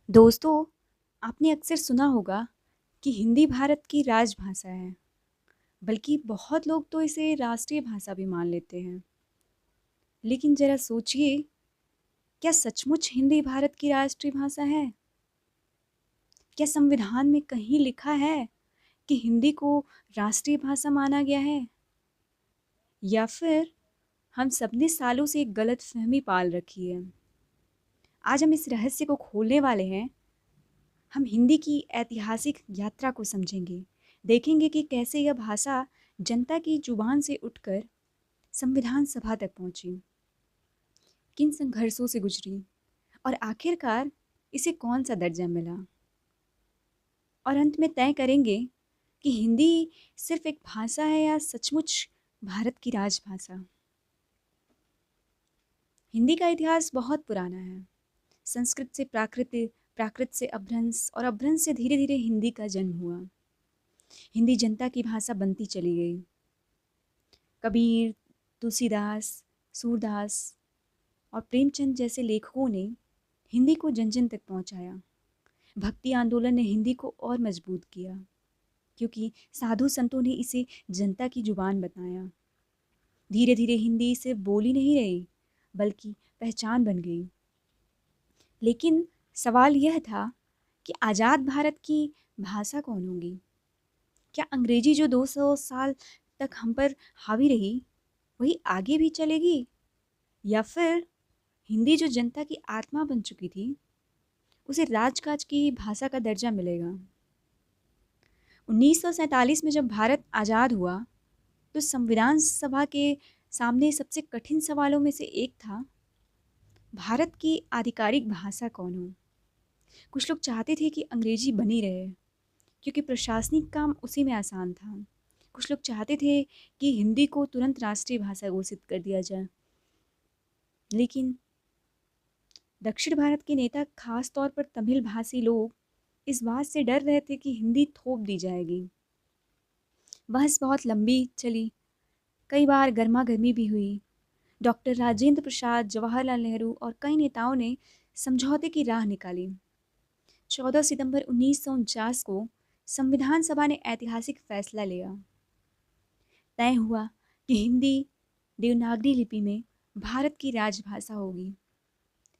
दोस्तों, आपने अक्सर सुना होगा कि हिंदी भारत की राजभाषा है। बल्कि बहुत लोग तो इसे राष्ट्रीय भाषा भी मान लेते हैं। लेकिन जरा सोचिए, क्या सचमुच हिंदी भारत की राष्ट्रीय भाषा है? क्या संविधान में कहीं लिखा है कि हिंदी को राष्ट्रीय भाषा माना गया है? या फिर हम सबने सालों से एक गलत फहमी पाल रखी है? आज हम इस रहस्य को खोलने वाले हैं। हम हिंदी की ऐतिहासिक यात्रा को समझेंगे। देखेंगे कि कैसे यह भाषा जनता की जुबान से उठकर संविधान सभा तक पहुंची, किन संघर्षों से गुजरी और आखिरकार इसे कौन सा दर्जा मिला। और अंत में तय करेंगे कि हिंदी सिर्फ एक भाषा है या सचमुच भारत की राजभाषा। हिंदी का इतिहास बहुत पुराना है। संस्कृत से प्राकृत, प्राकृत से अपभ्रंश और अपभ्रंश से धीरे धीरे हिंदी का जन्म हुआ। हिंदी जनता की भाषा बनती चली गई। कबीर, तुलसीदास, सूरदास और प्रेमचंद जैसे लेखकों ने हिंदी को जन जन तक पहुंचाया। भक्ति आंदोलन ने हिंदी को और मजबूत किया, क्योंकि साधु संतों ने इसे जनता की जुबान बताया। धीरे धीरे हिंदी सिर्फ बोली नहीं रही, बल्कि पहचान बन गई। लेकिन सवाल यह था कि आज़ाद भारत की भाषा कौन होगी? क्या अंग्रेजी जो 200 साल तक हम पर हावी रही, वही आगे भी चलेगी? या फिर हिंदी जो जनता की आत्मा बन चुकी थी, उसे राजकाज की भाषा का दर्जा मिलेगा? 1947 में जब भारत आज़ाद हुआ, तो संविधान सभा के सामने सबसे कठिन सवालों में से एक था, भारत की आधिकारिक भाषा कौन हो? कुछ लोग चाहते थे कि अंग्रेजी बनी रहे, क्योंकि प्रशासनिक काम उसी में आसान था। कुछ लोग चाहते थे कि हिंदी को तुरंत राष्ट्रीय भाषा घोषित कर दिया जाए। लेकिन दक्षिण भारत के नेता, खास तौर पर तमिल भाषी लोग, इस बात से डर रहे थे कि हिंदी थोप दी जाएगी। बहस बहुत लंबी चली, कई बार गर्मा गर्मी भी हुई। डॉक्टर राजेंद्र प्रसाद, जवाहरलाल नेहरू और कई नेताओं ने समझौते की राह निकाली। 14 सितंबर 1949 को संविधान सभा ने ऐतिहासिक फैसला लिया। तय हुआ कि हिंदी देवनागरी लिपि में भारत की राजभाषा होगी।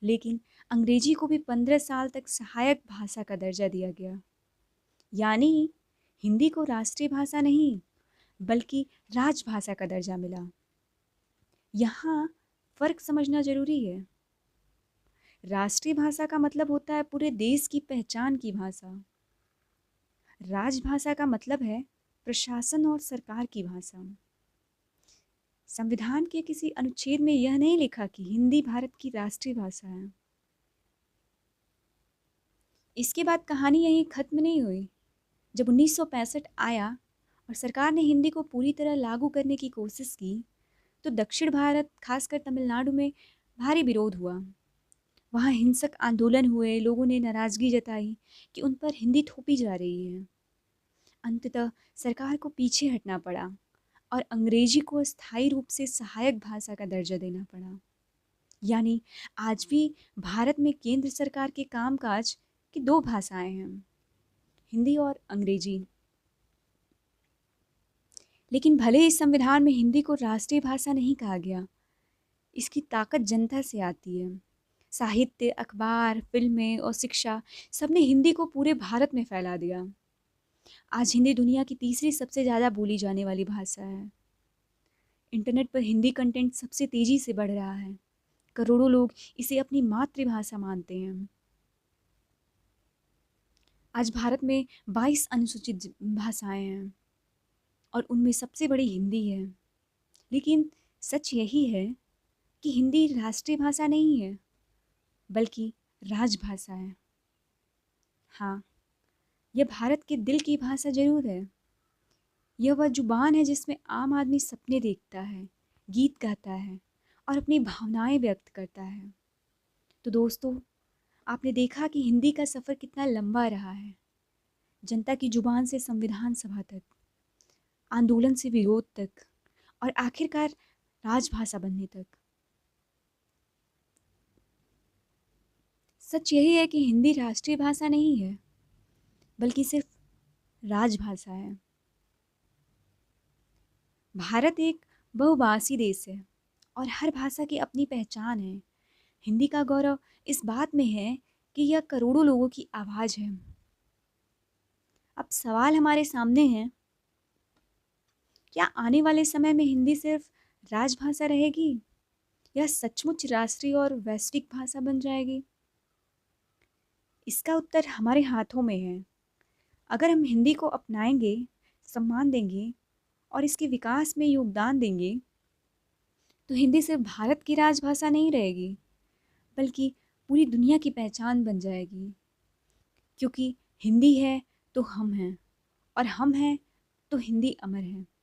लेकिन अंग्रेजी को भी 15 साल तक सहायक भाषा का दर्जा दिया गया। यानी हिंदी को राष्ट्रीय भाषा नहीं, बल्कि राजभाषा का दर्जा मिला। यहाँ फर्क समझना जरूरी है। राष्ट्रीय भाषा का मतलब होता है पूरे देश की पहचान की भाषा। राजभाषा का मतलब है प्रशासन और सरकार की भाषा। संविधान के किसी अनुच्छेद में यह नहीं लिखा कि हिंदी भारत की राष्ट्रीय भाषा है। इसके बाद कहानी यहीं खत्म नहीं हुई। जब 1965 आया और सरकार ने हिंदी को पूरी तरह लागू करने की कोशिश की, तो दक्षिण भारत, खासकर तमिलनाडु में भारी विरोध हुआ। वहाँ हिंसक आंदोलन हुए, लोगों ने नाराजगी जताई कि उन पर हिंदी थोपी जा रही है। अंततः सरकार को पीछे हटना पड़ा और अंग्रेजी को स्थायी रूप से सहायक भाषा का दर्जा देना पड़ा। यानी आज भी भारत में केंद्र सरकार के कामकाज की दो भाषाएं हैं, हिंदी और अंग्रेजी। लेकिन भले इस संविधान में हिंदी को राष्ट्रीय भाषा नहीं कहा गया, इसकी ताकत जनता से आती है। साहित्य, अखबार, फिल्में और शिक्षा, सबने हिंदी को पूरे भारत में फैला दिया। आज हिंदी दुनिया की तीसरी सबसे ज़्यादा बोली जाने वाली भाषा है। इंटरनेट पर हिंदी कंटेंट सबसे तेज़ी से बढ़ रहा है। करोड़ों लोग इसे अपनी मातृभाषा मानते हैं। आज भारत में 22 अनुसूचित भाषाएं हैं और उनमें सबसे बड़ी हिंदी है। लेकिन सच यही है कि हिंदी राष्ट्रीय भाषा नहीं है, बल्कि राजभाषा है। हाँ, यह भारत के दिल की भाषा जरूर है। यह वह जुबान है जिसमें आम आदमी सपने देखता है, गीत गाता है और अपनी भावनाएं व्यक्त करता है। तो दोस्तों, आपने देखा कि हिंदी का सफ़र कितना लंबा रहा है। जनता की जुबान से संविधान सभा तक, आंदोलन से विरोध तक और आखिरकार राजभाषा बनने तक। सच यही है कि हिंदी राष्ट्रीय भाषा नहीं है, बल्कि सिर्फ राजभाषा है। भारत एक बहुभाषी देश है और हर भाषा की अपनी पहचान है। हिंदी का गौरव इस बात में है कि यह करोड़ों लोगों की आवाज़ है। अब सवाल हमारे सामने है, क्या आने वाले समय में हिंदी सिर्फ राजभाषा रहेगी या सचमुच राष्ट्रीय और वैश्विक भाषा बन जाएगी? इसका उत्तर हमारे हाथों में है। अगर हम हिंदी को अपनाएंगे, सम्मान देंगे और इसके विकास में योगदान देंगे, तो हिंदी सिर्फ भारत की राजभाषा नहीं रहेगी, बल्कि पूरी दुनिया की पहचान बन जाएगी। क्योंकि हिंदी है तो हम हैं, और हम हैं तो हिंदी अमर है।